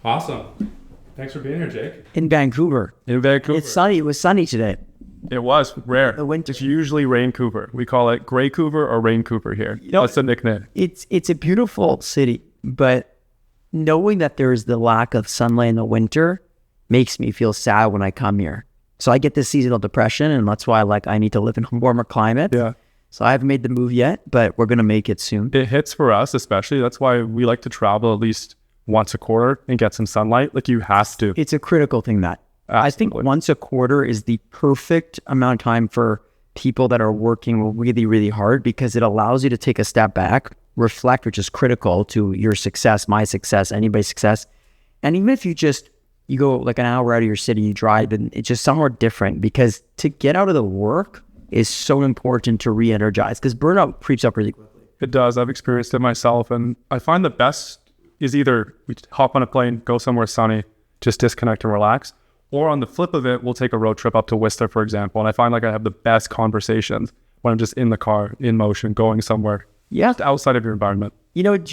Awesome. Thanks for being here, Jake. In Vancouver. In Vancouver. It's sunny. It was sunny today. It was rare. The winter. It's usually Raincouver. We call it Greycouver or Raincouver here. That's the nickname. It's a beautiful city, but knowing that there is the lack of sunlight in the winter makes me feel sad when I come here. So I get this seasonal depression, and that's why I need to live in a warmer climate. Yeah. So I haven't made the move yet, but we're going to make it soon. It hits for us, especially. That's why we like to travel at least once a quarter and get some sunlight. You have to. It's a critical thing that Absolutely. I think once a quarter is the perfect amount of time for people that are working really, really hard, because it allows you to take a step back, reflect, which is critical to your success, my success, anybody's success. And even if you go an hour out of your city, you drive, and it's just somewhere different, because to get out of the work is so important to re-energize, because burnout creeps up really quickly. It does. I've experienced it myself, and I find the best is either we hop on a plane, go somewhere sunny, just disconnect and relax, or on the flip of it, we'll take a road trip up to Whistler, for example, and I find I have the best conversations when I'm just in the car, in motion, going somewhere, just outside of your environment. You guys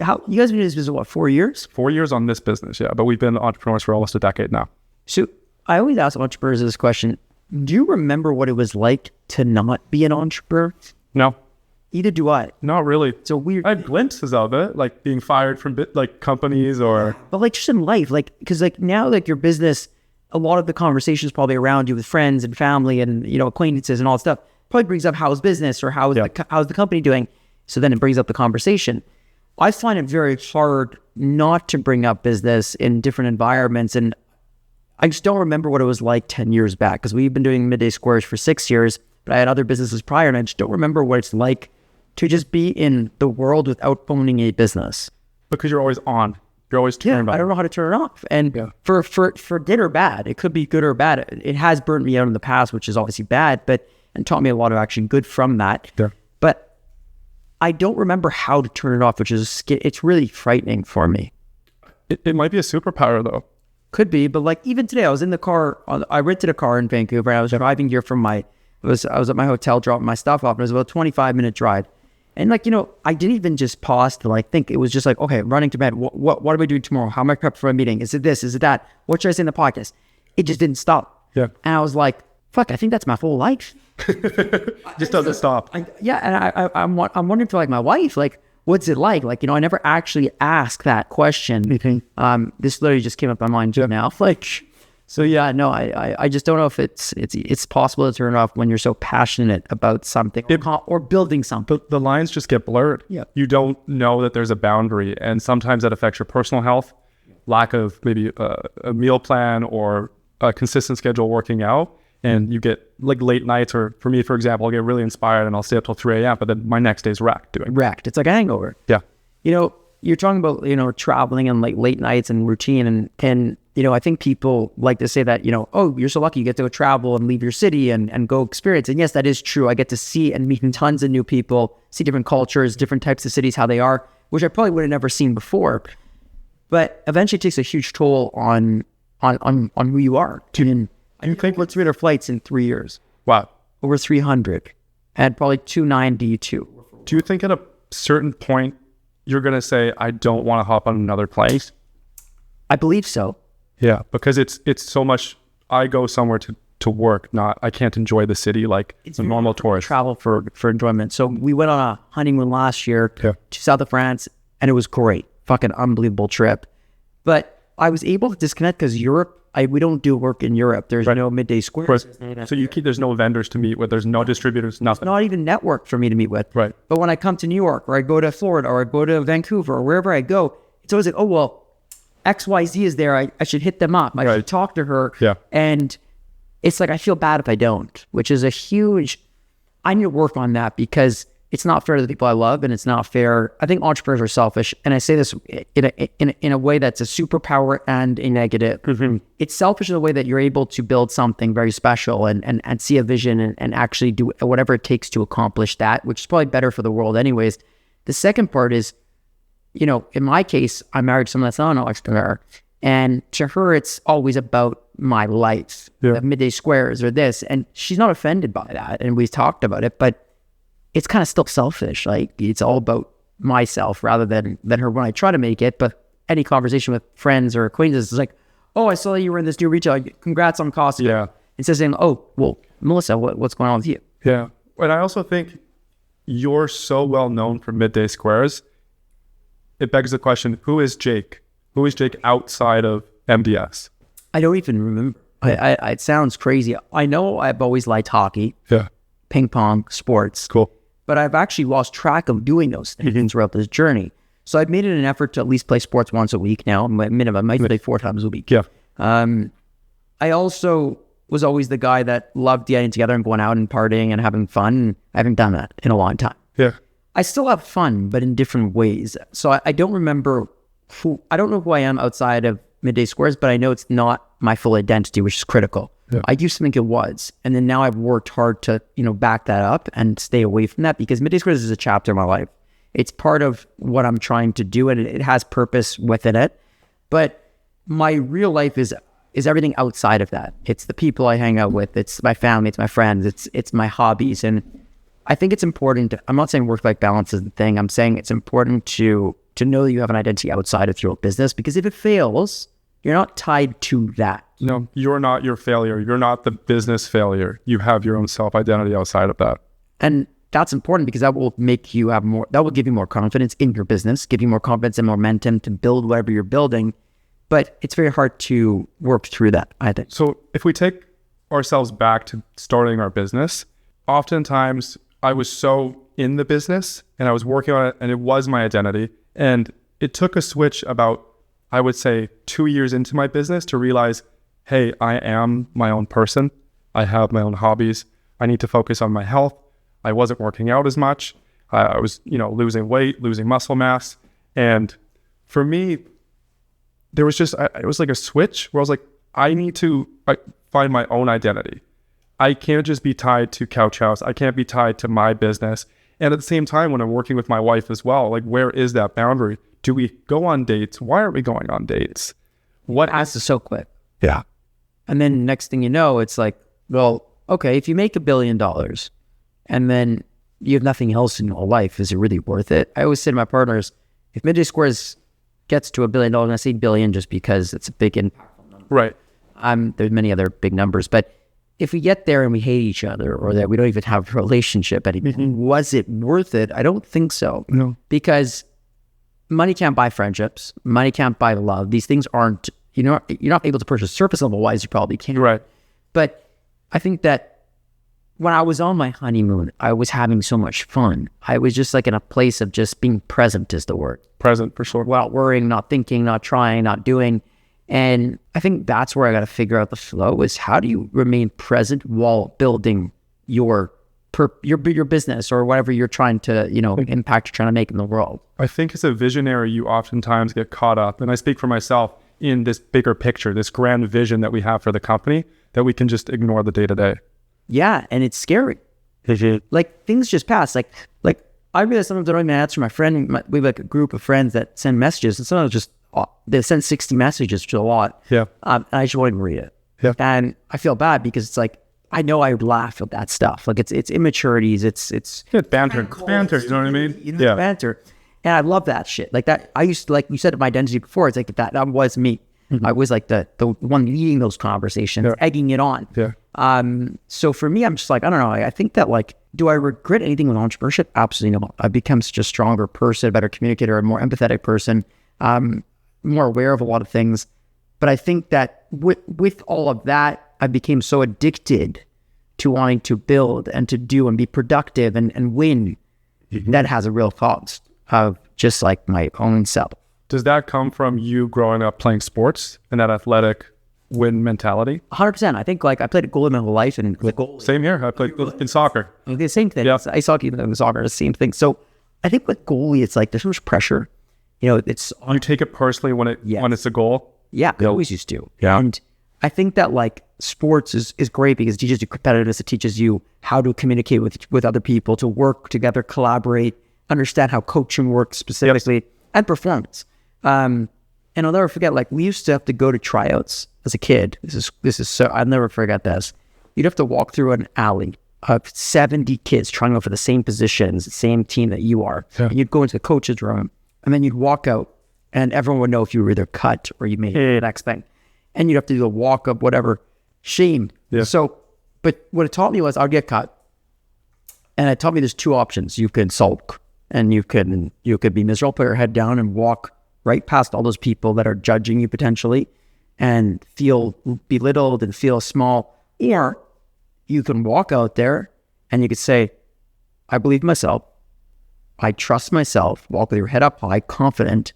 have been in this business, what, 4 years? 4 years on this business, yeah, but we've been entrepreneurs for almost a decade now. So I always ask entrepreneurs this question: do you remember what it was like to not be an entrepreneur? No. Either do I. Not really. It's a weird. I had glimpses of it, being fired from companies or. But just in life, because now your business, a lot of the conversations probably around you with friends and family and acquaintances and all that stuff probably brings up how's business or how's the company doing. So then it brings up the conversation. I find it very hard not to bring up business in different environments, and I just don't remember what it was like 10 years back, because we've been doing Midday Squares for 6 years, but I had other businesses prior, and I just don't remember what it's like to just be in the world without owning a business. Because you're always on. You're always turned on. I don't know how to turn it off. And for good or bad, it could be good or bad. It has burnt me out in the past, which is obviously bad, and taught me a lot of action good from that. Yeah. But I don't remember how to turn it off, it's really frightening for me. It might be a superpower though. Could be, but even today, I was in the car. I rented a car in Vancouver, and I was driving here from I was at my hotel dropping my stuff off, and it was about a 25-minute drive. And I didn't even just pause to think. It was just okay, running to bed. What am I doing tomorrow? How am I prepped for a meeting? Is it this? Is it that? What should I say in the podcast? It just didn't stop. Yeah. And I was like, fuck, I think that's my whole life. Just doesn't stop. And I'm wondering to my wife, what's it like? I never actually asked that question. Mm-hmm. This literally just came up my mind now. So yeah, no, I just don't know if it's possible to turn it off when you're so passionate about something or building something. The lines just get blurred. Yeah. You don't know that there's a boundary, and sometimes that affects your personal health, lack of maybe a meal plan or a consistent schedule working out, and you get late nights, or for me, for example, I'll get really inspired and I'll stay up till 3 a.m., but then my next day's wrecked. It's like a hangover. Yeah. You're talking about, traveling and late nights and routine. And I think people like to say that, oh, you're so lucky you get to go travel and leave your city and go experience. And yes, that is true. I get to see and meet tons of new people, see different cultures, different types of cities, how they are, which I probably would have never seen before. But eventually it takes a huge toll on who you are. I think we're 300 flights in 3 years. Wow. Over 300. Had probably 292. Do you think at a certain point, you're going to say, I don't want to hop on another plane? I believe so. Yeah, because it's so much, I go somewhere to work, I can't enjoy the city like it's a normal tourist. Travel for enjoyment. So we went on a honeymoon last year to south of France, and it was great. Fucking unbelievable trip. But I was able to disconnect because Europe, we don't do work in Europe. There's no Midday Squares. So there's no vendors to meet with. There's no distributors, nothing. Not even network for me to meet with. Right. But when I come to New York, or I go to Florida, or I go to Vancouver, or wherever I go, it's always oh, well, XYZ is there. I should hit them up. I should talk to her. Yeah. And it's I feel bad if I don't, which is I need to work on that, because it's not fair to the people I love, and it's not fair. I think entrepreneurs are selfish, and I say this in a way that's a superpower and a negative. Mm-hmm. It's selfish in the way that you're able to build something very special and see a vision and actually do whatever it takes to accomplish that, which is probably better for the world anyways. The second part is, in my case, I'm married to someone that's not an entrepreneur, and to her, it's always about my life, the Midday Squares or this, and she's not offended by that, and we've talked about it, but it's kind of still selfish. It's all about myself rather than her when I try to make it. But any conversation with friends or acquaintances, it's like, oh, I saw you were in this new retail. Congrats on Costco. Yeah. Instead of saying, oh, well, Melissa, what's going on with you? Yeah. And I also think you're so well known for Midday Squares. It begs the question, who is Jake? Who is Jake outside of MDS? I don't even remember. It sounds crazy. I know I've always liked hockey, ping pong, sports. Cool. But I've actually lost track of doing those things throughout this journey. So I've made it an effort to at least play sports once a week now, minimum. I might play 4 times a week. Yeah. I also was always the guy that loved getting together and going out and partying and having fun. I haven't done that in a long time. Yeah. I still have fun, but in different ways. So I don't remember I don't know who I am outside of Midday Squares, but I know it's not my full identity, which is critical. Yeah. I used to think it was. And then now I've worked hard to, back that up and stay away from that, because Midday Squares is a chapter of my life. It's part of what I'm trying to do, and it has purpose within it. But my real life is everything outside of that. It's the people I hang out with. It's my family. It's my friends. It's my hobbies. And I think it's important. I'm not saying work-life balance is the thing. I'm saying it's important to know that you have an identity outside of your business, because if it fails, you're not tied to that. No, you're not your failure. You're not the business failure. You have your own self-identity outside of that. And that's important, because that will make you that will give you more confidence in your business, give you more confidence and momentum to build whatever you're building. But it's very hard to work through that, I think. So if we take ourselves back to starting our business, oftentimes I was so in the business and I was working on it, and it was my identity. And it took a switch about, I would say, 2 years into my business to realize, hey, I am my own person. I have my own hobbies. I need to focus on my health. I wasn't working out as much. I was, losing weight, losing muscle mass. And for me, there was it was like a switch where I was like, I need to find my own identity. I can't just be tied to Couch House. I can't be tied to my business. And at the same time, when I'm working with my wife as well, like, where is that boundary? Do we go on dates? Why aren't we going on dates? What has to so quick? Yeah. And then next thing you know, it's like, well, okay, if you make $1 billion and then you have nothing else in your life, is it really worth it? I always say to my partners, if Midday Squares gets to $1 billion, and I say billion just because it's a big impact number. Right. There's many other big numbers, but if we get there and we hate each other, or that we don't even have a relationship anymore, was it worth it? I don't think so. No. Because money can't buy friendships. Money can't buy love. These things aren't, you're not able to purchase surface level wise. You probably can. Right. But I think that when I was on my honeymoon, I was having so much fun. I was just like in a place of just being present is the word. Present, for sure. Without worrying, not thinking, not trying, not doing. And I think that's where I got to figure out the flow, is how do you remain present while building your business or whatever you're trying to, impact you're trying to make in the world. I think as a visionary, you oftentimes get caught up, and I speak for myself, in this bigger picture, this grand vision that we have for the company, that we can just ignore the day-to-day. Yeah, and it's scary. Like, things just pass. Like I realize sometimes I don't even answer my friend. We have like a group of friends that send messages, and sometimes just they send 60 messages, which is a lot. Yeah. And I just won't even read it. Yeah. And I feel bad, because it's like, I know I would laugh at that stuff. Like, it's immaturities. It's banter. Banter, you know what I mean? Yeah. Banter. And I love that shit. Like that, I used to, like you said, my identity before, it's like that was me. I was like the one leading those conversations, egging it on. Yeah. So for me, I'm just like, I don't know. I think that, like, do I regret anything with entrepreneurship? Absolutely not. I've become such a stronger person, a better communicator, a more empathetic person, more aware of a lot of things. But I think that with all of that, I became so addicted to wanting to build and to do and be productive and win. That has a real cost of just like my own self. Does that come from you growing up playing sports and that athletic win mentality? 100%. I think, like, I played goalie my whole life, and with goalie. Same here. I played in soccer. The same thing. Yeah. Ice hockey and soccer, the same thing. So I think with goalie, it's like there's so much pressure. It's you take it personally when it's a goal. Yeah, I always used to. Yeah. And I think that, like, sports is great because it teaches you competitiveness. It teaches you how to communicate with other people, to work together, collaborate, understand how coaching works specifically, and performance. And I'll never forget, like, we used to have to go to tryouts as a kid. This is so, I'll never forget this. You'd have to walk through an alley of 70 kids trying to go for the same positions, the same team that you are. Yeah. And you'd go into the coach's room, and then you'd walk out, and everyone would know if you were either cut or you made the next thing. And you'd have to do a walk up, whatever, shame. Yeah. So, but what it taught me was I'd get cut. And it taught me there's two options. You could sulk and you could be miserable, put your head down and walk right past all those people that are judging you potentially and feel belittled and feel small. Or you can walk out there and you could say, I believe in myself. I trust myself. Walk with your head up high, confident,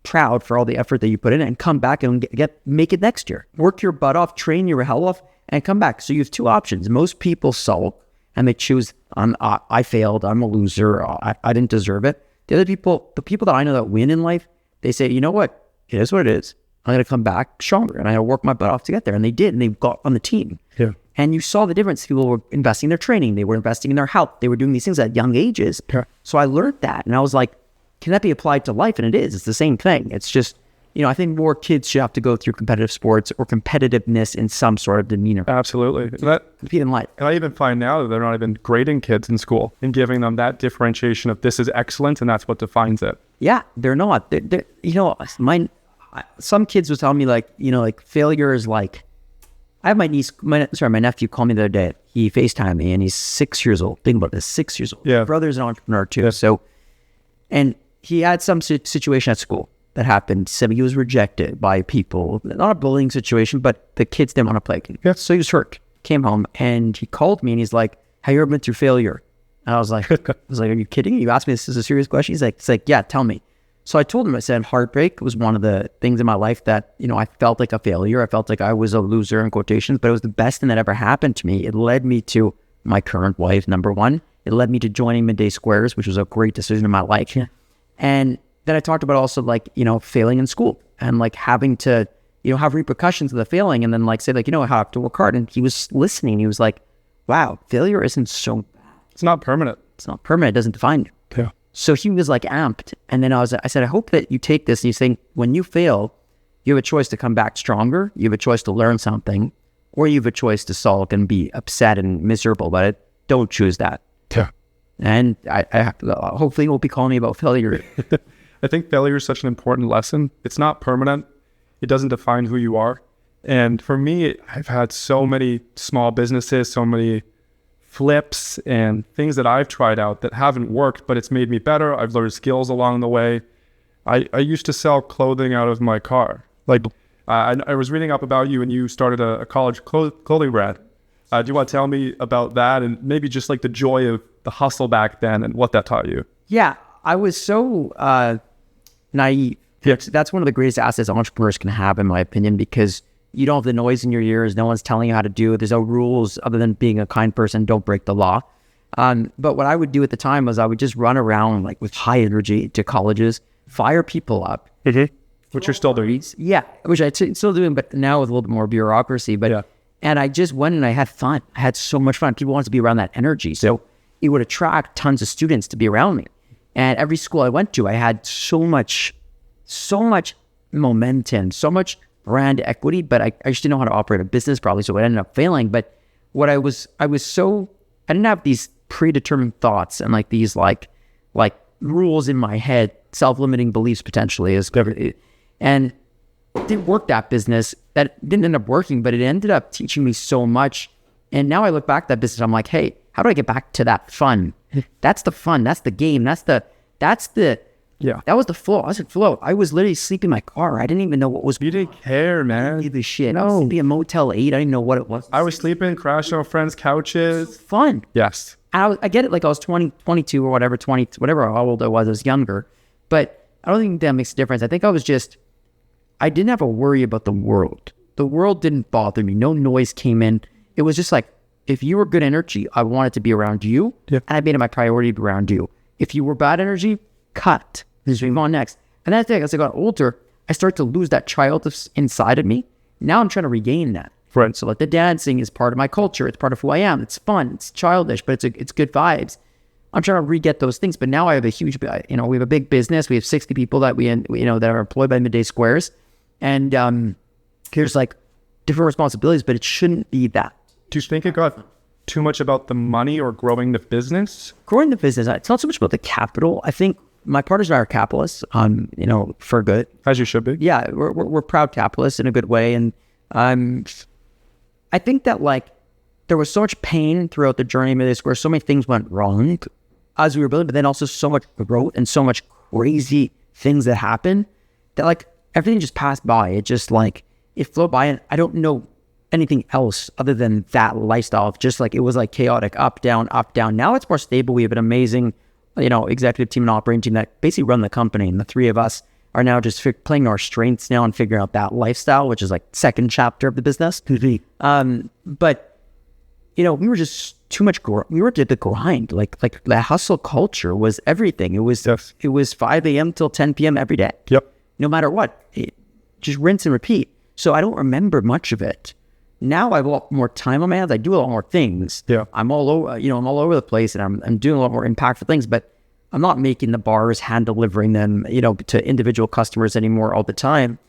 proud for all the effort that you put in, and come back and make it next year. Work your butt off, train your hell off, and come back. So you have two options. Most people sulk and they choose, I failed, I'm a loser, I didn't deserve it. The other people, the people that I know that win in life, they say, you know what? It is what it is. I'm going to come back stronger and I work my butt off to get there. And they did, and they got on the team. Yeah. And you saw the difference. People were investing in their training. They were investing in their health. They were doing these things at young ages. Yeah. So I learned that. And I was like, can that be applied to life? And it is. It's the same thing. It's just, I think more kids should have to go through competitive sports or competitiveness in some sort of demeanor. Absolutely. Compete in life. And I even find now that they're not even grading kids in school and giving them that differentiation of this is excellent and that's what defines it. Yeah, they're not. Some kids would tell me like failure is like, I have my nephew called me the other day. He FaceTimed me and he's 6 years old. Think about this, 6 years old. Yeah. My brother's an entrepreneur too. Yeah. So, and he had some situation at school that happened. So he was rejected by people, not a bullying situation, but the kids didn't want to play. Yeah. So he was hurt, came home and he called me and he's like, have you ever been through failure? And I was like, are you kidding? You asked me this is a serious question? He's like, yeah, tell me. So I told him, I said, heartbreak was one of the things in my life that, I felt like a failure. I felt like I was a loser in quotations, but it was the best thing that ever happened to me. It led me to my current wife, number one. It led me to joining Midday Squares, which was a great decision in my life. Yeah. And then I talked about also failing in school and having to, have repercussions of the failing and then say I have to work hard. And he was listening. He was like, wow, failure isn't so bad. It's not permanent. It's not permanent. It doesn't define you. Yeah. So he was amped. And then I said, I hope that you take this and you think when you fail, you have a choice to come back stronger. You have a choice to learn something, or you have a choice to sulk and be upset and miserable about it. Don't choose that. Yeah. And I hopefully you won't be calling me about failure. I think failure is such an important lesson. It's not permanent. It doesn't define who you are. And for me, I've had so many small businesses, so many flips and things that I've tried out that haven't worked, but it's made me better. I've learned skills along the way. I used to sell clothing out of my car. I was reading up about you and you started a college clothing brand. Do you want to tell me about that and maybe just the joy of the hustle back then and what that taught you? Yeah, I was so naive. Yeah. That's one of the greatest assets entrepreneurs can have, in my opinion, because you don't have the noise in your ears. No one's telling you how to do it. There's no rules other than being a kind person. Don't break the law. But what I would do at the time was I would just run around with high energy to colleges, fire people up. Mm-hmm. Which you're still doing. Yeah, which I'm still doing, but now with a little bit more bureaucracy. But yeah. And I just went and I had fun. I had so much fun. People wanted to be around that energy. So it would attract tons of students to be around me. And every school I went to, I had so much momentum, so much brand equity, but I just didn't know how to operate a business probably, so it ended up failing. But what I didn't have these predetermined thoughts and these rules in my head, self-limiting beliefs potentially and it worked that business. That didn't end up working, but it ended up teaching me so much. And now I look back at that business, I'm like, hey, how do I get back to that fun? That's the fun. That's the game. Yeah. That was the flow. I was in flow. I was literally sleeping in my car. I didn't even know what was. You didn't care, man. The shit. No. Sleeping in Motel 8. I didn't know what it was. I was sleeping, crashing on friends' couches. Fun. Yes. I get it. I was 20, 22 or whatever, 20, whatever, how old I was younger. But I don't think that makes a difference. I think I didn't have a worry about the world. The world didn't bother me. No noise came in. It was just if you were good energy, I wanted to be around you. Yeah. And I made it my priority to be around you. If you were bad energy, cut. Just move on next. And that's the thing. As I got older, I started to lose that child inside of me. Now I'm trying to regain that. Right. So the dancing is part of my culture. It's part of who I am. It's fun. It's childish, but it's good vibes. I'm trying to re-get those things. But now I have a huge, we have a big business. We have 60 people that that are employed by Midday Squares. And there's different responsibilities, but it shouldn't be that. Do you think it got too much about the money or growing the business? Growing the business, it's not so much about the capital. I think my partners and I are capitalists, for good. As you should be. Yeah, we're proud capitalists in a good way. And I think that like there was so much pain throughout the journey of this, where so many things went wrong as we were building, but then also so much growth and so much crazy things that happened that like everything just passed by. It just like, it flowed by, and I don't know anything else other than that lifestyle of just like, it was like chaotic, up, down, up, down. Now it's more stable. We have an amazing, executive team and operating team that basically run the company. And the three of us are now just playing our strengths now and figuring out that lifestyle, which is like second chapter of the business. But we were just too much. We were at the grind. Like the hustle culture was everything. It was It was 5 a.m. till 10 p.m. every day. Yep. No matter what, just rinse and repeat. So I don't remember much of it. Now I have a lot more time on my hands. I do a lot more things. Yeah. I'm all over. I'm all over the place, and I'm doing a lot more impactful things. But I'm not making the bars, hand delivering them, to individual customers anymore all the time.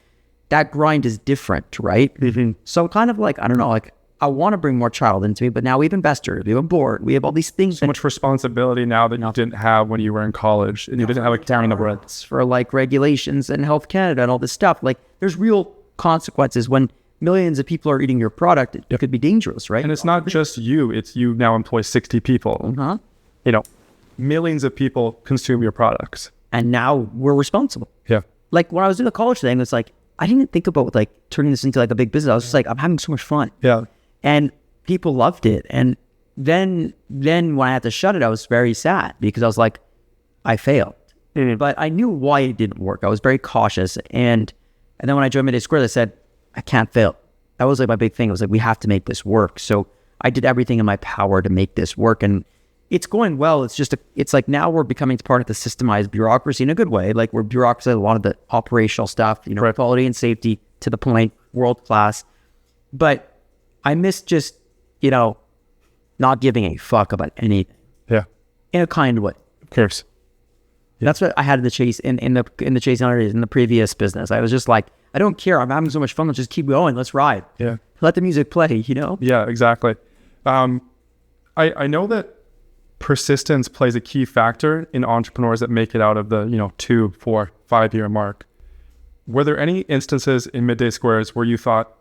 That grind is different, right? So kind of like, I don't know, like I want to bring more child into me, but now we have investors, we have a board, we have all these things. So much responsibility now that you didn't have when you were in college, and you didn't have a down in the road for like regulations and Health Canada and all this stuff. Like there's real consequences when millions of people are eating your product. It could be dangerous, right? And it's not just you, it's you now employ 60 people. Millions of people consume your products. And now we're responsible. Yeah. Like when I was doing the college thing, it's like, I didn't think about like turning this into like a big business. I was just like, I'm having so much fun. Yeah. And people loved it. And then when I had to shut it, I was very sad because I was like, I failed. But I knew why it didn't work. I was very cautious. And then when I joined Midday Squares, I said, I can't fail. That was like my big thing. It was like, we have to make this work. So I did everything in my power to make this work. And it's going well. It's like now we're becoming part of the systemized bureaucracy in a good way. Like we're bureaucracy, a lot of the operational stuff, right. Quality and safety to the point, world class. But I miss just, not giving a fuck about anything. Yeah. In a kind way. Of course. Yeah. That's what I had in the chase in the chase in the previous business. I was just like, I don't care. I'm having so much fun. Let's just keep going. Let's ride. Yeah. Let the music play, Yeah, exactly. I know that persistence plays a key factor in entrepreneurs that make it out of the 2, 4, 5 year mark. Were there any instances in Midday Squares where you thought,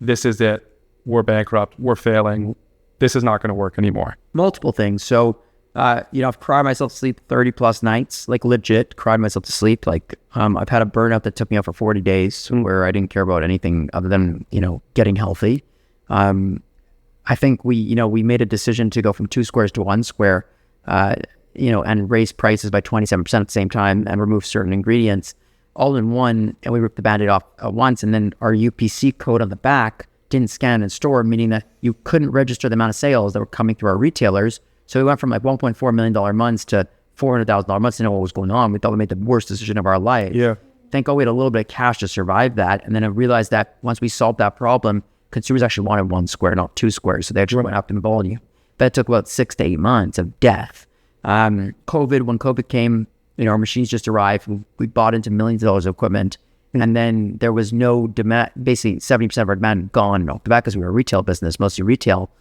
this is it, we're bankrupt, we're failing, this is not going to work anymore? Multiple things. So I've cried myself to sleep 30 plus nights, like legit cried myself to sleep. Like I've had a burnout that took me out for 40 days where I didn't care about anything other than getting healthy. I think we made a decision to go from 2 squares to 1 square, and raise prices by 27% at the same time and remove certain ingredients all in one. And we ripped the Band-Aid off at once. And then our UPC code on the back didn't scan in store, meaning that you couldn't register the amount of sales that were coming through our retailers. So we went from like $1.4 million months to $400,000 months to know what was going on. We thought we made the worst decision of our life. Yeah. Thank God we had a little bit of cash to survive that. And then I realized that once we solved that problem, consumers actually wanted 1 square, not 2 squares. So they actually went up in volume. But it took about 6 to 8 months of death. When COVID came, our machines just arrived. We bought into millions of dollars of equipment. And then there was no demand. Basically, 70% of our demand gone off the back because we were a retail business, mostly retail.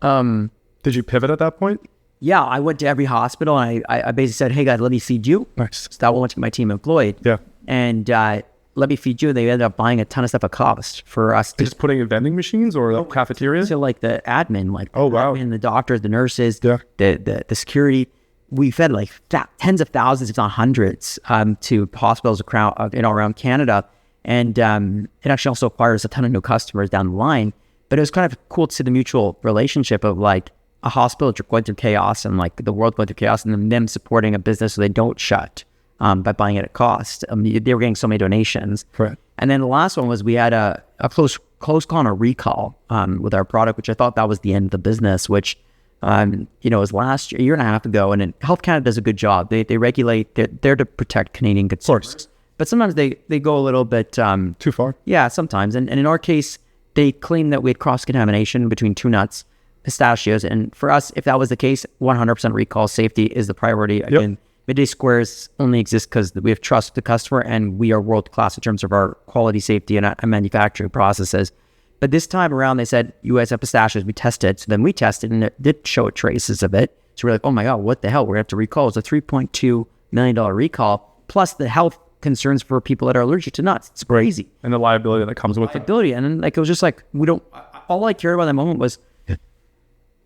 Did you pivot at that point? Yeah, I went to every hospital and I basically said, hey guys, let me feed you. Nice. So that went to my team employed. Yeah. And let me feed you. They ended up buying a ton of stuff at cost for us. Just putting in vending machines or cafeterias? So like the admin, wow. The doctors, the nurses, yeah. the security. We fed like tens of thousands, if not hundreds, to hospitals around Canada. And it actually also acquired us a ton of new customers down the line. But it was kind of cool to see the mutual relationship of like a hospital going through chaos and like the world going through chaos, and then them supporting a business so they don't shut by buying it at cost. They were getting so many donations. Right. And then the last one was we had a close call on a recall with our product, which I thought that was the end of the business, which was last year, a year and a half ago. And Health Canada does a good job. They regulate, they're there to protect Canadian consumers. But sometimes they go a little bit too far. Yeah, sometimes. And in our case, they claimed that we had cross-contamination between 2 nuts, pistachios. And for us, if that was the case, 100% recall. Safety is the priority. Again, Midday Squares only exist because we have trust with the customer and we are world-class in terms of our quality, safety, and manufacturing processes. But this time around, they said, you guys have pistachios. We tested. So then we tested and it did show traces of it. So we're like, oh my God, what the hell? We're going to have to recall. It's a $3.2 million recall, plus the health concerns for people that are allergic to nuts. It's crazy. And the liability that comes with it. Liability. And then, like, it was just like, all I cared about at that moment was,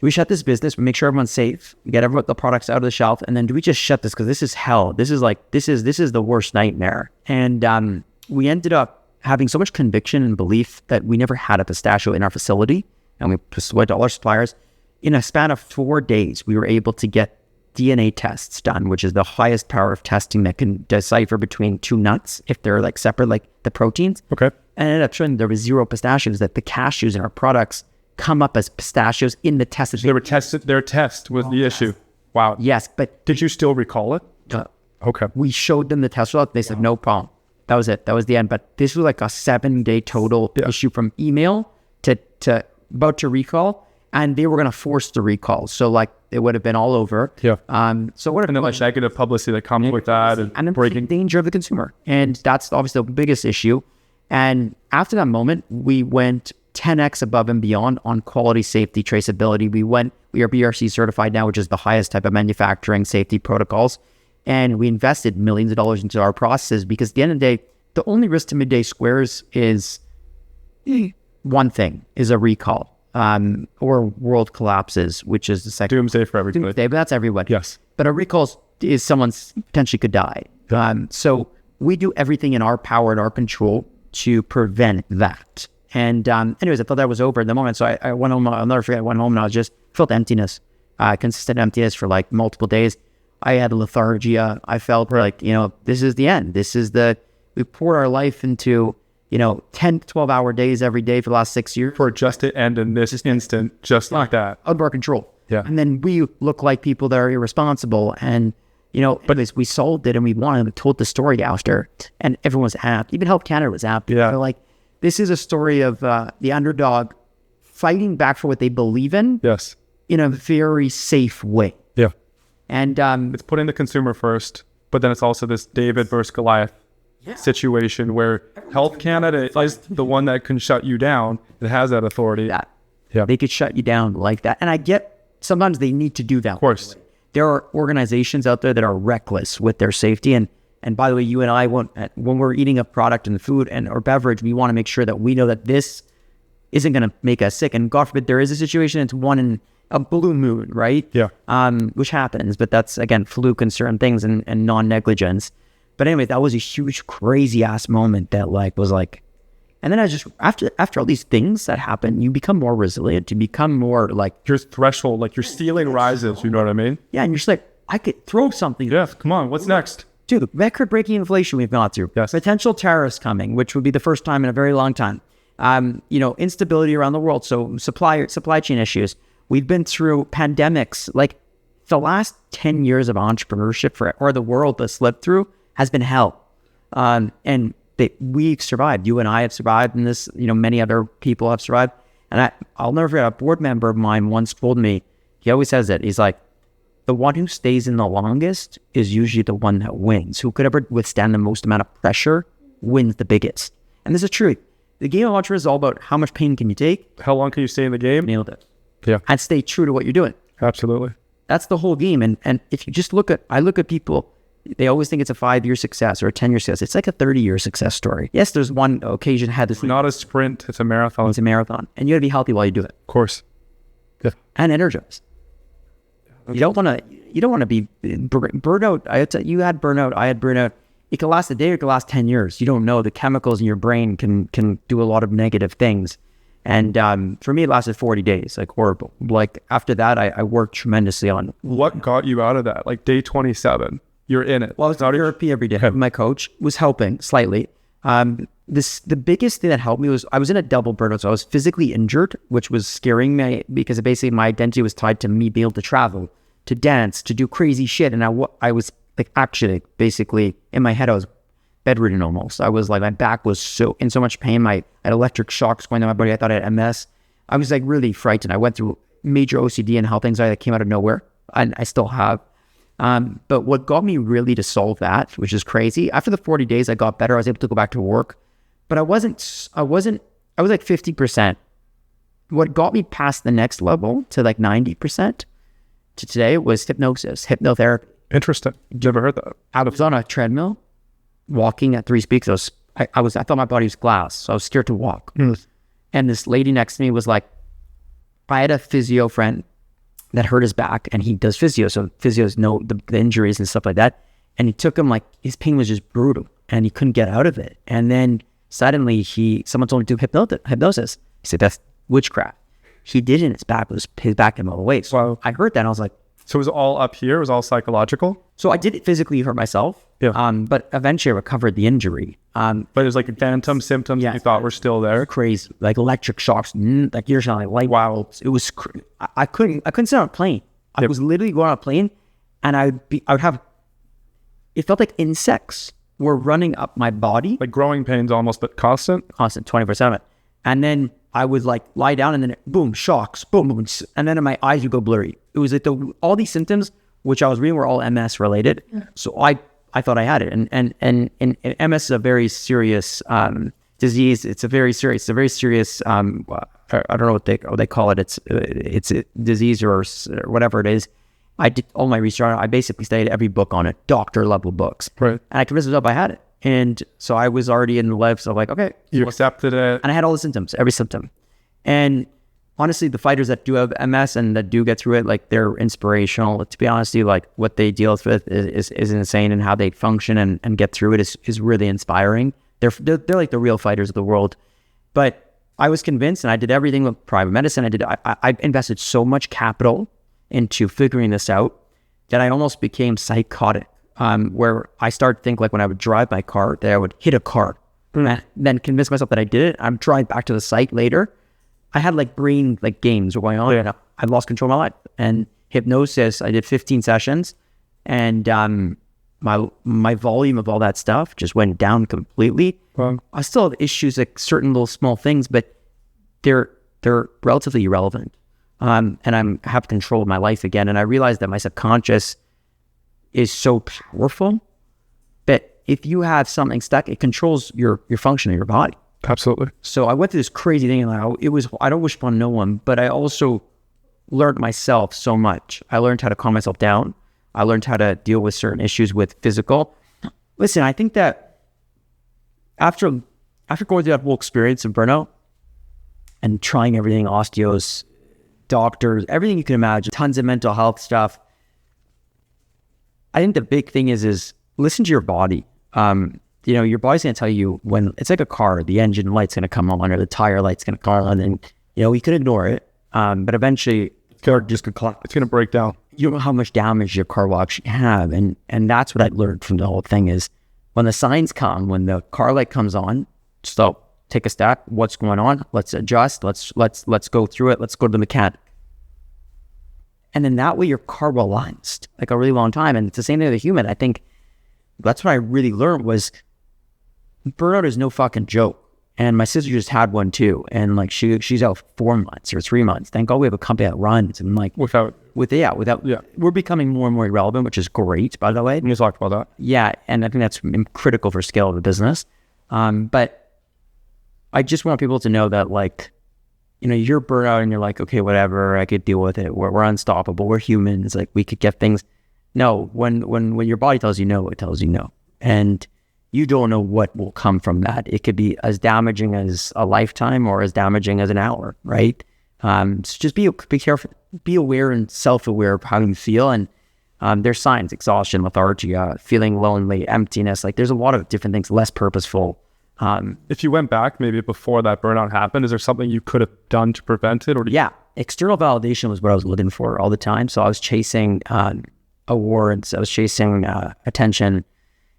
we shut this business, we make sure everyone's safe, we get the products out of the shelf, and then do we just shut this? Because this is hell. This is the worst nightmare. And we ended up having so much conviction and belief that we never had a pistachio in our facility, and we just went to all our suppliers. In a span of 4 days, we were able to get DNA tests done, which is the highest power of testing that can decipher between two nuts if they're like separate, like the proteins. Okay. And it ended up showing there was 0 pistachios, that the cashews in our products come up as pistachios in the test. They were tested. Their test was the issue. Wow. Yes, but did you still recall it? Okay. We showed them the test result. They said, no problem. That was it. That was the end. But this was like a 7-day total issue from email to about to recall. And they were going to force the recall. So like it would have been all over. Yeah. So what? And then like negative publicity that comes with that, and breaking danger of the consumer. And that's obviously the biggest issue. And after that moment, we went 10x above and beyond on quality, safety, traceability. We are BRC certified now, which is the highest type of manufacturing safety protocols. And we invested millions of dollars into our processes, because at the end of the day, the only risk to Midday Squares is one thing, is a recall, or world collapses, which is the second. Doomsday for everybody. Doomsday, but that's everybody. Yes. But a recall is someone's potentially could die. So we do everything in our power and our control to prevent that. And anyways, I thought that was over in the moment. So I went home. I'll never forget. I went home and I was just felt emptiness, consistent emptiness for like multiple days. I had lethargy. I felt like, this is the end. We poured our life into, 10 to 12 hour days every day for the last 6 years. For just to end in this instant, just like that. Out of our control. Yeah. And then we look like people that are irresponsible. And, but we solved it and we won and we told the story after. And everyone was happy. Even Health Canada was happy. Yeah. So like, this is a story of the underdog fighting back for what they believe in. Yes. In a very safe way. Yeah. And it's putting the consumer first, but then it's also this David versus Goliath situation where Health Canada is the one that can shut you down. It has that authority. They could shut you down like that. And I get sometimes they need to do that. Of course. There are organizations out there that are reckless with their safety. And by the way, you and I, when we're eating a product and food or beverage, we want to make sure that we know that this isn't going to make us sick. And God forbid there is a situation, it's one in a blue moon, right? Yeah. Which happens, but that's, again, fluke and certain things and non-negligence. But anyway, that was a huge, crazy ass moment that was like, and then I just, after all these things that happen, you become more resilient. You become more like, your threshold, like your ceiling rises, you know what I mean? Yeah. And you're just like, I could throw something. Yeah. Come on. What's next? Dude, record-breaking inflation we've gone through. Yes. Potential tariffs coming, which would be the first time in a very long time. Instability around the world. So supply chain issues. We've been through pandemics. Like the last 10 years of entrepreneurship or the world that's lived through has been hell. And we've survived. You and I have survived, and this, many other people have survived. And I'll never forget, a board member of mine once told me, he always says it. He's like, the one who stays in the longest is usually the one that wins. Who could ever withstand the most amount of pressure wins the biggest. And this is true. The game of entrepreneurship is all about how much pain can you take. How long can you stay in the game? Nailed it. Yeah. And stay true to what you're doing. Absolutely. That's the whole game. And if you just look at people, they always think it's a 5-year success or a 10-year success. It's like a 30-year success story. Yes, there's one occasion had this. It's not a sprint. It's a marathon. It's a marathon. And you got to be healthy while you do it. Of course. Yeah. And energized. You don't want to be burnout. You had burnout. I had burnout. It could last a day or it could last 10 years. You don't know. The chemicals in your brain can do a lot of negative things. And for me, it lasted 40 days, like horrible. Like after that, I worked tremendously on. What got you out of that? Like day 27, you're in it. Well, I was in therapy every day. My coach was helping slightly. The biggest thing that helped me was I was in a double burnout. So I was physically injured, which was scaring me because basically my identity was tied to me being able to travel, to dance, to do crazy shit. And I was like, actually, basically in my head, I was bedridden almost. I was like, my back was in so much pain. I had electric shocks going down my body. I thought I had MS. I was like really frightened. I went through major OCD and health anxiety that came out of nowhere. And I still have. But what got me really to solve that, which is crazy, after the 40 days, I got better. I was able to go back to work, but I was like 50%. What got me past the next level to like 90% to today was hypnosis, hypnotherapy. Interesting. Never heard that. I was on a treadmill, walking at 3 speeds. I thought my body was glass, so I was scared to walk. And this lady next to me was like, I had a physio friend that hurt his back, and he does physio, so physios know the injuries and stuff like that. And he took him, like, his pain was just brutal, and he couldn't get out of it. And then suddenly someone told him to do hypnosis. He said, that's witchcraft. He did it, and his back came all the way. So Wow. I heard that, and I was like, So it was all up here? It was all psychological? so I did physically hurt myself, but eventually I recovered the injury. But it was like phantom symptoms you thought were still there? Crazy, like electric shocks, like you're saying, like Wow. It was, I couldn't sit on a plane. I was literally going on a plane, and I would have, it felt like insects were running up my body. Like growing pains almost, but constant? Constant, 24/7. And then I would like lie down, and then boom, shocks, boom, boom, and then my eyes would go blurry. It was like all these symptoms, which I was reading were all MS related. So I thought I had it. And MS is a very serious disease. It's a very serious, I don't know what they call it. It's a disease or whatever it is. I did all my research on it. I basically studied every book on it, doctor level books. Right. And I convinced myself I had it. And so I was already in the life. So I'm like, okay. You accepted it. And I had all the symptoms, every symptom. And honestly, the fighters that do have MS and that do get through it, like, they're inspirational. To be honest with you, like, what they deal with is insane, and how they function and get through it is really inspiring. They're like the real fighters of the world. But I was convinced, and I did everything with private medicine. I invested so much capital into figuring this out that I almost became psychotic, where I started to think, like, when I would drive my car, that I would hit a car, and then convince myself that I did it. I'm driving back to the site later. I had like brain games were going on. And I lost control of my life. And hypnosis, I did 15 sessions, and my volume of all that stuff just went down completely. Wow. I still have issues, like certain little small things, but they're relatively irrelevant. And I have control of my life again. And I realized that my subconscious is so powerful that if you have something stuck, it controls your function of your body. Absolutely. So I went through this crazy thing, and I don't wish upon no one, but I also learned myself so much. I learned how to calm myself down. I learned how to deal with certain issues with physical. Listen, I think that after going through that whole experience of burnout and trying everything, osteos, doctors, everything you can imagine, tons of mental health stuff, I think the big thing is listen to your body. Your body's going to tell you when, it's like a car, the engine light's going to come on or the tire light's going to come on, and, you can ignore it. But eventually it's going to break down. You don't know how much damage your car will actually have. And that's what I learned from the whole thing is when the signs come, when the car light comes on, stop, take a step. What's going on? Let's adjust. Let's go through it. Let's go to the mechanic. And then that way your car will last like a really long time. And it's the same thing with a human. I think that's what I really learned was burnout is no fucking joke. And my sister just had one too. And like she's out 4 months or 3 months. Thank God we have a company that runs. And like we're becoming more and more irrelevant, which is great, by the way. You talked about that. Yeah. And I think that's critical for scale of the business. But I just want people to know that, like, you're burnout and you're like, okay, whatever, I could deal with it. We're unstoppable. We're humans. Like, we could get things. No, when your body tells you no, it tells you no. And you don't know what will come from that. It could be as damaging as a lifetime or as damaging as an hour, right? So just be careful, be aware and self-aware of how you feel. And there's signs: exhaustion, lethargy, feeling lonely, emptiness. Like, there's a lot of different things, less purposeful. If you went back maybe before that burnout happened, is there something you could have done to prevent it? Yeah, external validation was what I was looking for all the time. So I was chasing awards. I was chasing attention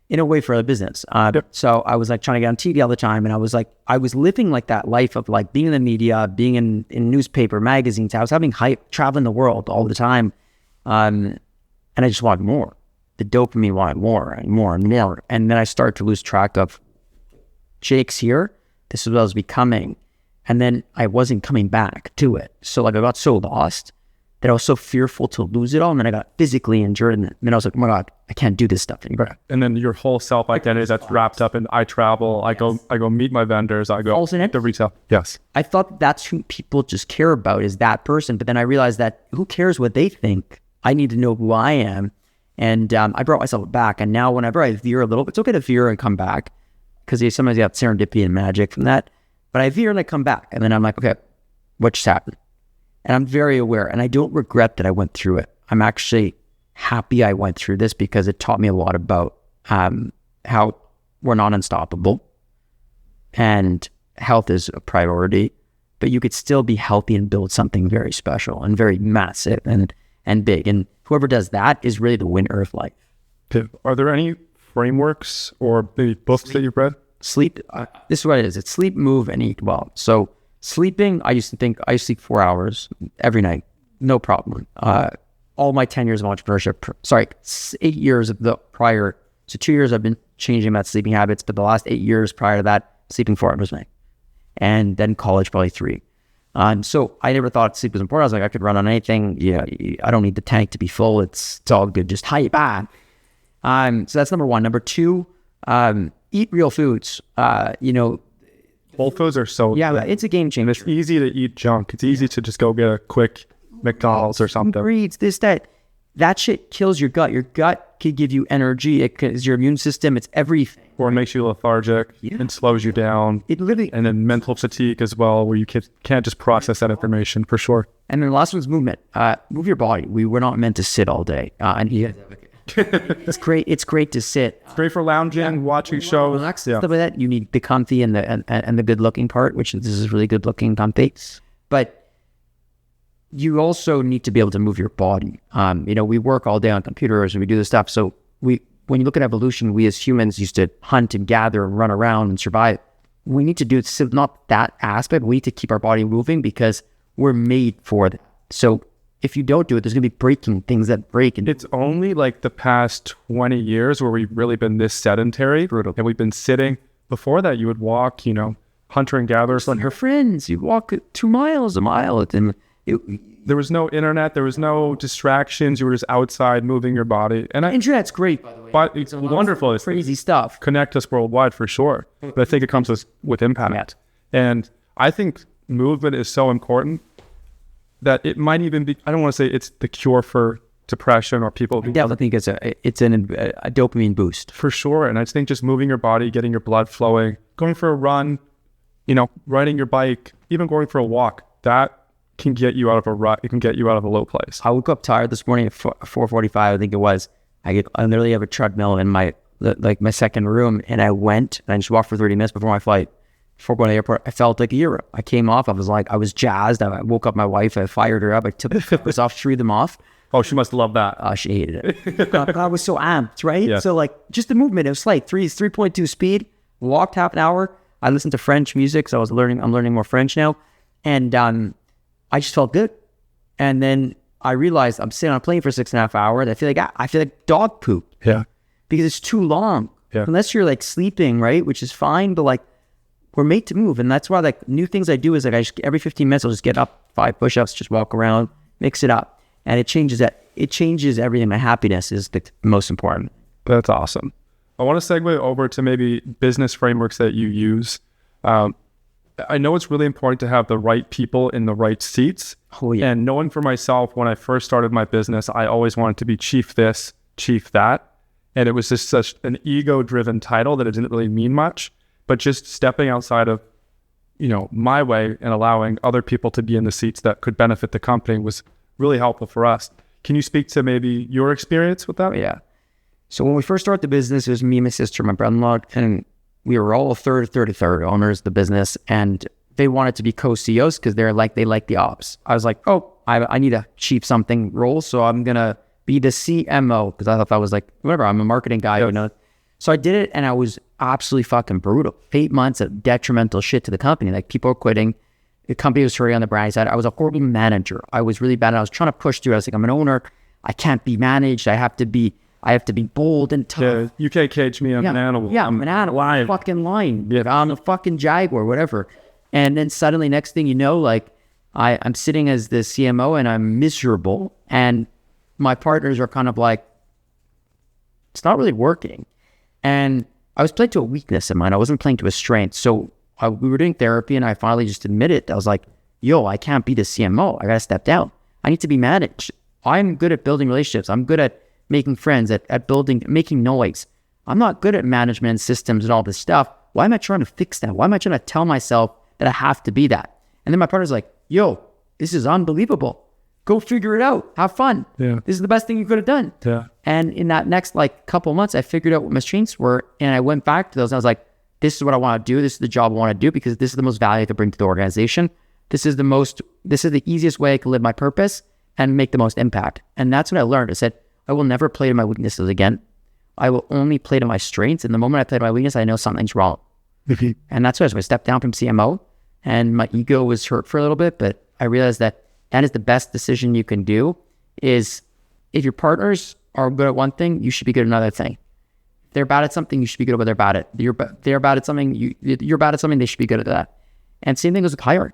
in a way for the business. So I was like trying to get on TV all the time. And I was living like that life of like being in the media, being in newspaper, magazines. I was having hype, traveling the world all the time. And I just wanted more. The dopamine wanted more and more and more. And then I started to lose track of Jake's here. This is what I was becoming. And then I wasn't coming back to it. So like I got so lost that I was so fearful to lose it all. And then I got physically injured. And then I was like, oh my God, I can't do this stuff anymore. Right. And then your whole self-identity that's wrapped up in I travel, I go meet my vendors, I go to retail. Yes. I thought that's who people just care about, is that person. But then I realized that who cares what they think? I need to know who I am. And I brought myself back. And now whenever I veer a little, it's okay to veer and come back because sometimes you have serendipity and magic from that. But I veer and I come back. And then I'm like, okay, what just happened? And I'm very aware. And I don't regret that I went through it. I'm actually happy I went through this because it taught me a lot about how we're not unstoppable and health is a priority, but you could still be healthy and build something very special and very massive and big. And whoever does that is really the winner of life. Are there any frameworks or maybe books that you've read? Sleep. This is what it is. It's sleep, move, and eat well. So sleeping, I used to sleep 4 hours every night. No problem. All my 10 years of entrepreneurship, 8 years of the prior. So 2 years I've been changing my sleeping habits, but the last 8 years prior to that, sleeping 4 hours a night. And then college, probably 3. So I never thought sleep was important. I was like, I could run on anything. Yeah, I don't need the tank to be full. It's all good. Just hype back. So that's number 1. Number 2, eat real foods. Whole foods are so good. It's a game changer. It's easy to eat junk. It's easy to just go get a quick McDonald's or something. Breeds this, that shit kills your gut. Your gut can give you energy. It is your immune system. It's everything. Or it makes you lethargic and slows you down. It literally, and then mental fatigue as well, where you can't just process that information for sure. And then the last one's movement. Move your body. We're not meant to sit all day. It's great. It's great to sit. It's great for lounging, watching shows. Relax, stuff like that. You need the comfy and the good looking part, which this is really good looking comfy. But you also need to be able to move your body. We work all day on computers and we do this stuff. So when you look at evolution, we as humans used to hunt and gather and run around and survive. We need to do not that aspect. We need to keep our body moving because we're made for that. So if you don't do it, there's going to be breaking things that break. And it's only like the past 20 years where we've really been this sedentary. Brutal. And we've been sitting. Before that, you would walk, hunter and gatherer. Like your friends, you walk 2 miles, a mile. And there was no internet. There was no distractions. You were just outside moving your body. And internet's great, by the way. But it's wonderful. It's crazy stuff. Connect us worldwide for sure. But I think it comes with impact. And I think movement is so important that it might even be, I don't want to say it's the cure for depression or people. I definitely think it's a dopamine boost. For sure. And I think just moving your body, getting your blood flowing, going for a run, riding your bike, even going for a walk, that can get you out of a rut. It can get you out of a low place. I woke up tired this morning at 4:45, I think it was. I literally have a treadmill in my second room, and I went and I just walked for 30 minutes before my flight. Before going to the airport, I felt like a hero. I came off, I was jazzed. I woke up my wife, I fired her up, I took the flippers off, threw them off. Oh, she must love that. She hated it. I was so amped, right? Yeah. So just the movement, it was 3.2 speed, walked half an hour. I listened to French music, so I'm learning more French now. And I just felt good. And then I realized I'm sitting on a plane for 6.5 hours. I feel like dog poop. Yeah. Because it's too long. Yeah. Unless you're sleeping, right? Which is fine, but we're made to move. And that's why new things I do is every 15 minutes I'll just get up, 5 push-ups, just walk around, mix it up. And it changes everything. My happiness is the most important. That's awesome. I want to segue over to maybe business frameworks that you use. I know it's really important to have the right people in the right seats. Oh, yeah. And knowing for myself, when I first started my business, I always wanted to be chief this, chief that. And it was just such an ego-driven title that it didn't really mean much. But just stepping outside of, my way and allowing other people to be in the seats that could benefit the company was really helpful for us. Can you speak to maybe your experience with that? Yeah. So when we first started the business, it was me, my sister, my brother-in-law, and we were all third owners of the business, and they wanted to be co-CEOs because they like the ops. I was like, I need a chief something role, so I'm going to be the CMO because I thought that was whatever, I'm a marketing guy, Yes. So I did it, and I was absolutely fucking brutal. 8 months of detrimental shit to the company. People were quitting. The company was hurting on the brand side. I was a horrible manager. I was really bad. I was trying to push through. I was like, I'm an owner. I can't be managed. I have to be bold and tough. Yeah, you can't cage me. I'm an animal. Yeah, I'm an animal. Lion. Fucking lion. Yeah. I'm a fucking jaguar, whatever. And then suddenly, next thing you know, I'm sitting as the CMO and I'm miserable. And my partners are kind of it's not really working. And I was playing to a weakness of mine. I wasn't playing to a strength. So we were doing therapy, and I finally just admitted, I was like, I can't be the CMO. I got to step down. I need to be managed. I'm good at building relationships. I'm good at making friends, at building, making noise. I'm not good at management and systems and all this stuff. Why am I trying to fix that? Why am I trying to tell myself that I have to be that? And then my partner's like, yo, this is unbelievable. Go figure it out. Have fun. Yeah. This is the best thing you could have done. Yeah. And in that next couple of months, I figured out what my strengths were. And I went back to those. And I was like, this is what I want to do. This is the job I want to do because this is the most value I can bring to the organization. This is the easiest way I can live my purpose and make the most impact. And that's what I learned. I said, I will never play to my weaknesses again. I will only play to my strengths. And the moment I play to my weakness, I know something's wrong. And that's why I stepped down from CMO and my ego was hurt for a little bit, but I realized that is the best decision you can do is if your partners are good at one thing, you should be good at another thing. If they're bad at something, you should be good at what they're bad at. They're bad at something, you're bad at something, they should be good at that. And same thing goes with hiring.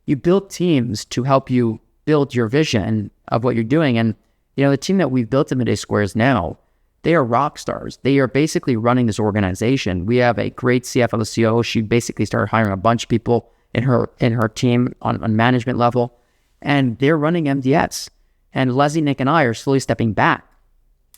You build teams to help you build your vision of what you're doing. And, the team that we've built at Midday Squares now, they are rock stars. They are basically running this organization. We have a great CFO, the COO. She basically started hiring a bunch of people in her team on management level, and they're running MDS. And Leslie, Nick, and I are slowly stepping back.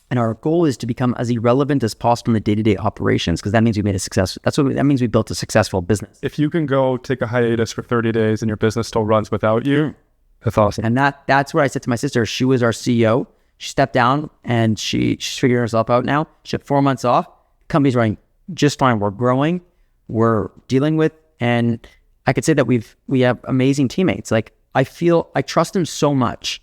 And our goal is to become as irrelevant as possible in the day-to-day operations, because that means we made a success. That means we built a successful business. If you can go take a hiatus for 30 days and your business still runs without you, that's awesome. And that's what I said to my sister. She was our CEO. She stepped down and she's figuring herself out now. She had 4 months off. Company's running just fine. We're growing. We're dealing with, and I could say that we have amazing teammates. Like I trust them so much.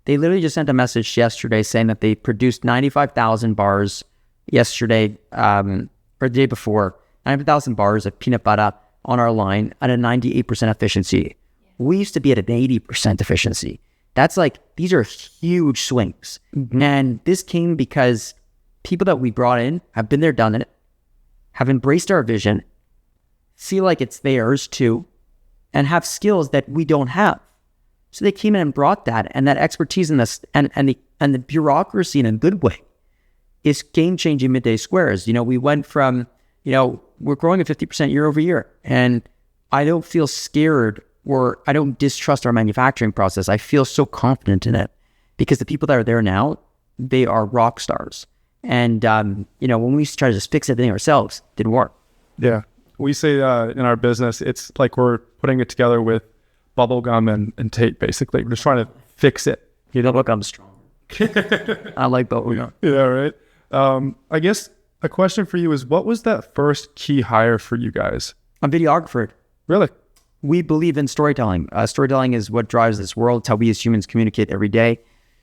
They literally just sent a message yesterday saying that they produced 95,000 bars yesterday, or the day before, 95,000 bars of peanut butter on our line at a 98% efficiency. We used to be at an 80% efficiency. That's these are huge swings. Mm-hmm. And this came because people that we brought in have been there, done it, have embraced our vision, feel like it's theirs too, and have skills that we don't have. So they came in and brought that, and that expertise in this, and the bureaucracy in a good way is game-changing Midday Squares. We went from, we're growing at 50% year over year, and I don't feel scared or I don't distrust our manufacturing process. I feel so confident in it because the people that are there now, they are rock stars. And, when we try to just fix everything ourselves, it didn't work. Yeah. We say in our business, it's like we're putting it together with bubble gum and tape, basically. We're just trying to fix it. Bubble gum's strong. I like bubble gum. Yeah, right. I guess a question for you is, what was that first key hire for you guys? A videographer. Really? We believe in storytelling. Storytelling is what drives this world. It's how we as humans communicate every day.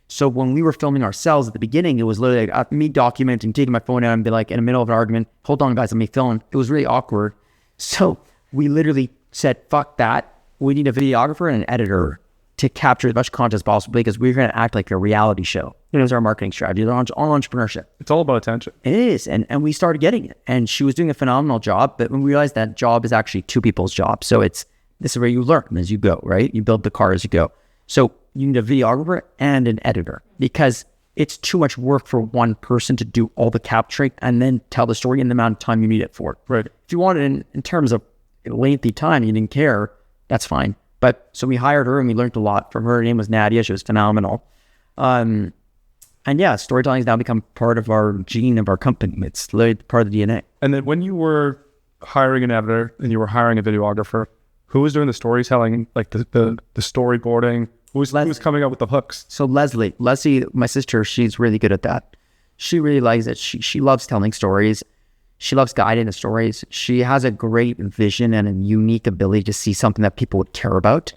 So when we were filming ourselves at the beginning, it was literally me documenting, taking my phone out and be like, in the middle of an argument, hold on guys, let me film. It was really awkward. So we literally said, fuck that. We need a videographer and an editor to capture as much content as possible because we're going to act like a reality show. It was our marketing strategy on entrepreneurship. It's all about attention. It is. And we started getting it. And she was doing a phenomenal job. But when we realized that job is actually two people's job. So this is where you learn as you go, right? You build the car as you go. So you need a videographer and an editor because it's too much work for one person to do all the capturing and then tell the story in the amount of time you need it for. Right. If you want it in terms of lengthy time, you didn't care, that's fine. But so we hired her and we learned a lot from her. Her name was Nadia. She was phenomenal. And yeah, storytelling has now become part of our gene of our company. It's literally part of the DNA. And then when you were hiring an editor and you were hiring a videographer, who was doing the storytelling, like the storyboarding? Who was coming up with the hooks? So Leslie, my sister, she's really good at that. She really likes it. She loves telling stories. She loves guiding the stories. She has a great vision and a unique ability to see something that people would care about.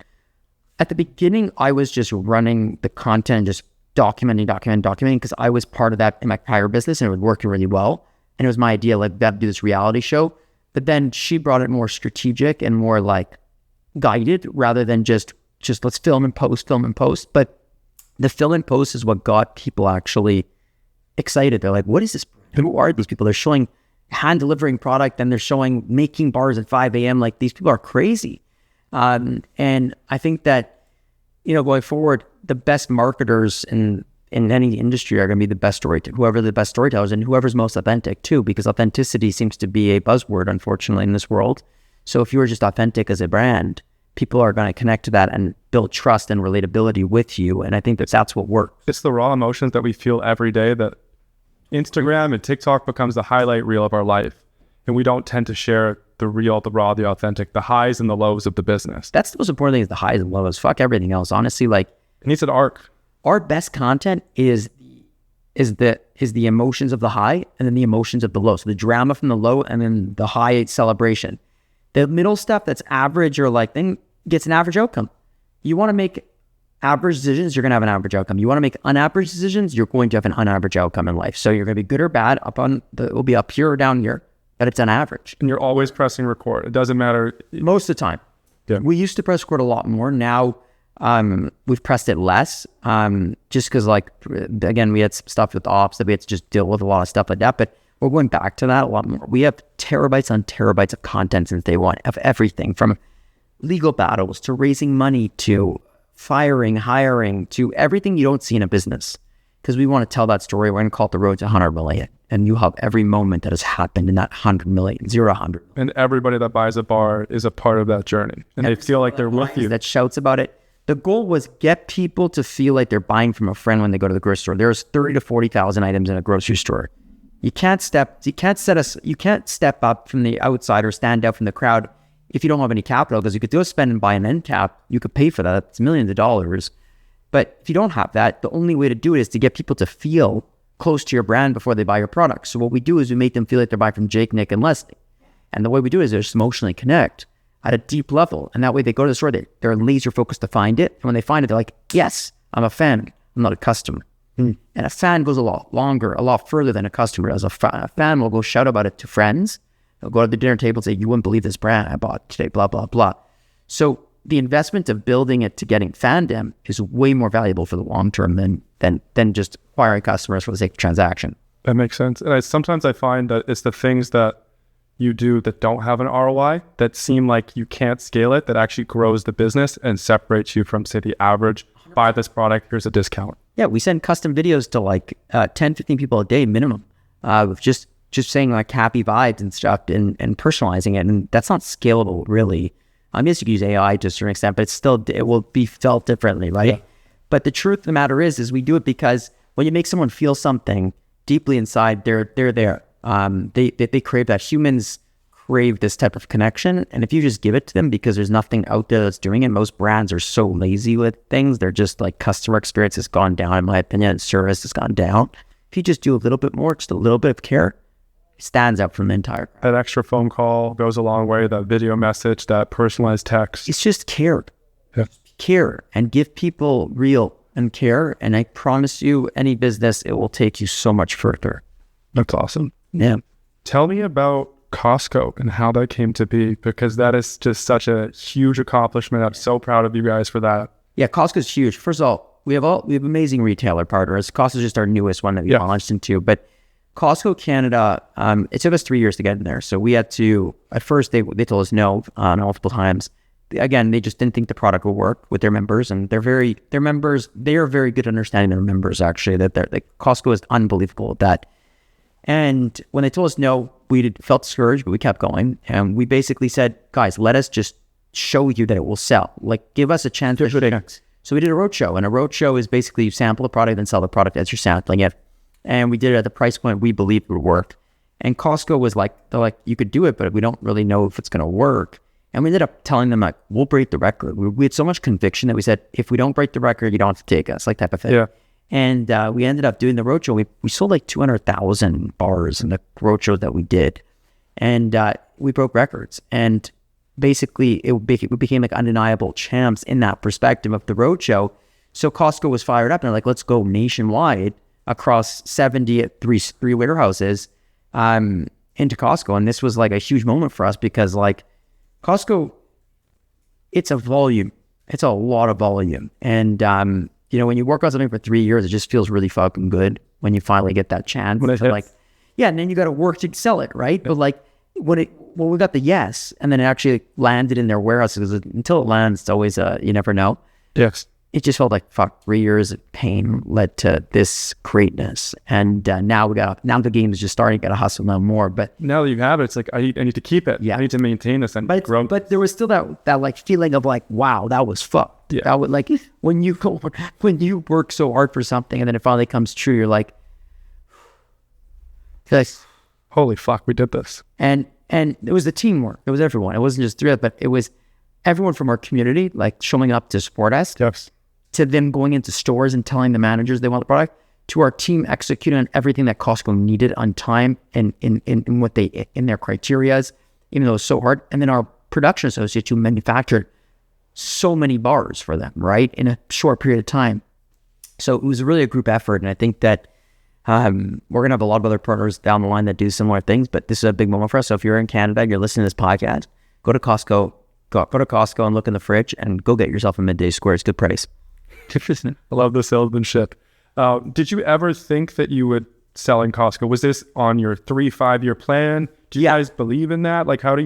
At the beginning, I was just running the content, just documenting, because I was part of that in my prior business and it was working really well. And it was my idea, like, that do this reality show. But then she brought it more strategic and more like guided rather than just let's film and post. But the film and post is what got people actually excited. They're like, what is this? Who are these people? They're showing hand delivering product and they're showing making bars at 5 a.m. Like, these people are crazy. And I think that, going forward, the best marketers in any industry are going to be the best storytellers, whoever the best storytellers and whoever's most authentic too, because authenticity seems to be a buzzword, unfortunately, in this world. So if you are just authentic as a brand, people are going to connect to that and build trust and relatability with you. And I think that's what works. It's the raw emotions that we feel every day that Instagram and TikTok becomes the highlight reel of our life. And we don't tend to share the real, the raw, the authentic, the highs and the lows of the business. That's the most important thing, is the highs and lows. Fuck everything else. Honestly, like, It needs an arc. our best content is the emotions of the high and then the emotions of the low. So the drama from the low and then the high celebration. The middle stuff that's average or like thing gets an average outcome. You want to make average decisions, you're going to have an average outcome. You want to make unaverage decisions, you're going to have an unaverage outcome in life. So you're going to be good or bad, it will be up here or down here, but it's on average. And you're always pressing record. It doesn't matter. Most of the time. Yeah. We used to press record a lot more. Now we've pressed it less, just because, like, again, we had some stuff with ops that we had to just deal with, a lot of stuff like that, but we're going back to that a lot more. We have terabytes on terabytes of content since day one, of everything from legal battles to raising money to firing, hiring, to everything you don't see in a business. Because we want to tell that story. We're going to call it the road to 100 million. And you have every moment that has happened in that 100 million, 0 to 100. And everybody that buys a bar is a part of that journey. And they feel like they're with you. That shouts about it. The goal was get people to feel like they're buying from a friend when they go to the grocery store. There's 30 to 40,000 items in a grocery store. You can't step up from the outside or stand out from the crowd if you don't have any capital, because you could do a spend and buy an end cap. You could pay for that. It's millions of dollars. But if you don't have that, the only way to do it is to get people to feel close to your brand before they buy your product. So what we do is we make them feel like they're buying from Jake, Nick, and Leslie. And the way we do it is they just emotionally connect at a deep level. And that way they go to the store, they're laser focused to find it. And when they find it, they're like, yes, I'm a fan. I'm not a customer. And a fan goes a lot longer, a lot further than a customer does. A fan will go shout about it to friends. They'll go to the dinner table and say, you wouldn't believe this brand I bought today, blah, blah, blah. So the investment of building it to getting fandom is way more valuable for the long term than just acquiring customers for the sake of transaction. That makes sense. And sometimes I find that it's the things that you do that don't have an ROI that seem like you can't scale it, that actually grows the business and separates you from, say, the average, buy this product, here's a discount. Yeah, we send custom videos to like 10, 15 people a day minimum, with just saying like happy vibes and stuff and personalizing it. And that's not scalable, really. I guess you could use AI to a certain extent, but it will be felt differently, right? Yeah. But the truth of the matter is we do it because when you make someone feel something deeply inside, they're there. They crave that. Humans crave this type of connection. And if you just give it to them, because there's nothing out there that's doing it, most brands are so lazy with things. They're just like, customer experience has gone down, in my opinion. Service has gone down. If you just do a little bit more, just a little bit of care, it stands out from the entire crowd. That extra phone call goes a long way. That video message, that personalized text. It's just care. Yeah. Care and give people real and care. And I promise you, any business, it will take you so much further. That's awesome. Yeah. Tell me about Costco and how that came to be, because that is just such a huge accomplishment. I'm so proud of you guys for that. Yeah, Costco's huge. First of all, we have amazing retailer partners. Costco's just our newest one that we launched into, but Costco Canada, it took us 3 years to get in there. So we had to, at first they told us no multiple times. Again, they just didn't think the product would work with their members, and they are very good at understanding their members, actually. Costco is unbelievable at that. And when they told us no, we felt discouraged, but we kept going. And we basically said, guys, let us just show you that it will sell. Like, give us a chance. So we did a roadshow, and a roadshow is basically you sample a product and sell the product as you're sampling it. And we did it at the price point we believed would work. And Costco was like, they're like, you could do it, but we don't really know if it's going to work. And we ended up telling them, like, we'll break the record. We had so much conviction that we said, if we don't break the record, you don't have to take us, like type of thing. Yeah. And we ended up doing the roadshow. We sold like 200,000 bars in the roadshow that we did. And we broke records. And basically, we became like undeniable champs in that perspective of the roadshow. So Costco was fired up and they're like, let's go nationwide across 70 at three warehouses into Costco. And this was like a huge moment for us because like Costco, it's a volume. It's a lot of volume. And, when you work on something for 3 years, it just feels really fucking good when you finally get that chance. And then you got to work to sell it, right? But like when we got the yes, and then it actually landed in their warehouses, until it lands, it's always you never know. Yes. It just felt like, 3 years of pain led to this greatness. And now the game is just starting to get a hustle now more. But now that you have it, it's like, I need to keep it. Yeah. I need to maintain this and grow. But there was still that like feeling of like, wow, that was fucked. Yeah. That would like, when you work so hard for something and then it finally comes true, you're like, Yes. Holy fuck, we did this. And it was the teamwork. It was everyone. It wasn't just 3 of us, but it was everyone from our community, like showing up to support us, Yes. to them going into stores and telling the managers they want the product, to our team executing on everything that Costco needed on time and in what they, in their criterias, even though it was so hard. And then our production associates who manufactured so many bars for them, right, in a short period of time. So it was really a group effort. And I think that we're going to have a lot of other partners down the line that do similar things, but this is a big moment for us. So if you're in Canada and you're listening to this podcast, go to Costco, go to Costco and look in the fridge and go get yourself a midday square. It's good price. I love the salesmanship. Did you ever think that you would sell in Costco? Was this on your 3-5 year plan? Do you guys believe in that? Like, how do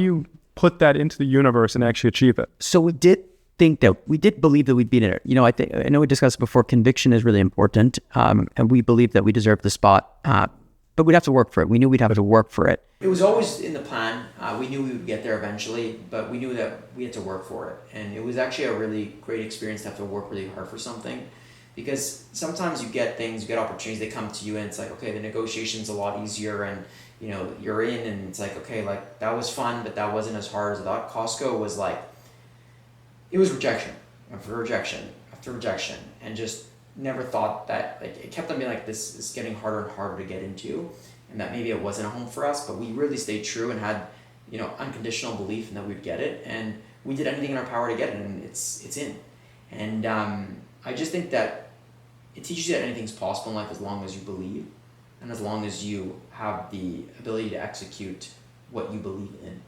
you put that into the universe and actually achieve it? So we did believe that we'd be in it. You know, I know we discussed before, conviction is really important. And we believe that we deserve the spot, but we'd have to work for it. We knew we'd have to work for it. It was always in the plan. We knew we would get there eventually, but we knew that we had to work for it. And it was actually a really great experience to have to work really hard for something, because sometimes you get opportunities, they come to you and it's like, okay, the negotiation's a lot easier and, you know, you're in and it's like, okay, like that was fun, but that wasn't as hard as I thought. Costco was like, it was rejection after rejection after rejection, and just never thought that, like, it kept on being like, this is getting harder and harder to get into, and that maybe it wasn't a home for us, but we really stayed true and had, you know, unconditional belief in that we'd get it, and we did anything in our power to get it, and it's in. And I just think that it teaches you that anything's possible in life as long as you believe, and as long as you have the ability to execute what you believe in.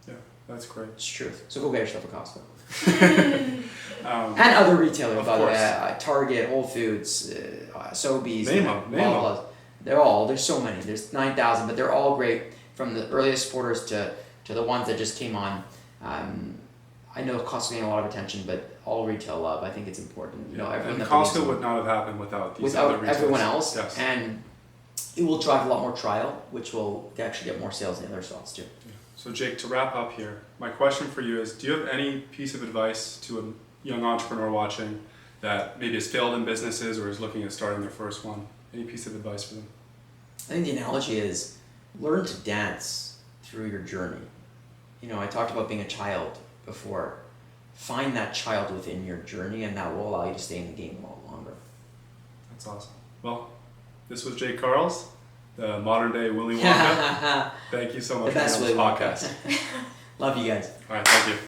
Yeah, that's great. It's truth. So go get yourself a Costco. And other retailers, by the way, Target, Whole Foods, Sobeys, name them. There's so many. There's 9,000, but they're all great, from the earliest supporters to the ones that just came on. I know Costco getting a lot of attention, but all retail love, I think it's important. You know, everyone, and Costco would not have happened without other retailers. Everyone else. Yes. And it will drive a lot more trial, which will actually get more sales in the other spots too. Yeah. So Jake, to wrap up here, my question for you is, do you have any piece of advice to a young entrepreneur watching that maybe has failed in businesses or is looking at starting their first one? Any piece of advice for them? I think the analogy is learn to dance through your journey. You know, I talked about being a child before. Find that child within your journey, and that will allow you to stay in the game a lot longer. That's awesome. Well, this was Jake Karls, the modern day Willy Wonka. Thank you so much for this podcast. Love you guys. All right, thank you.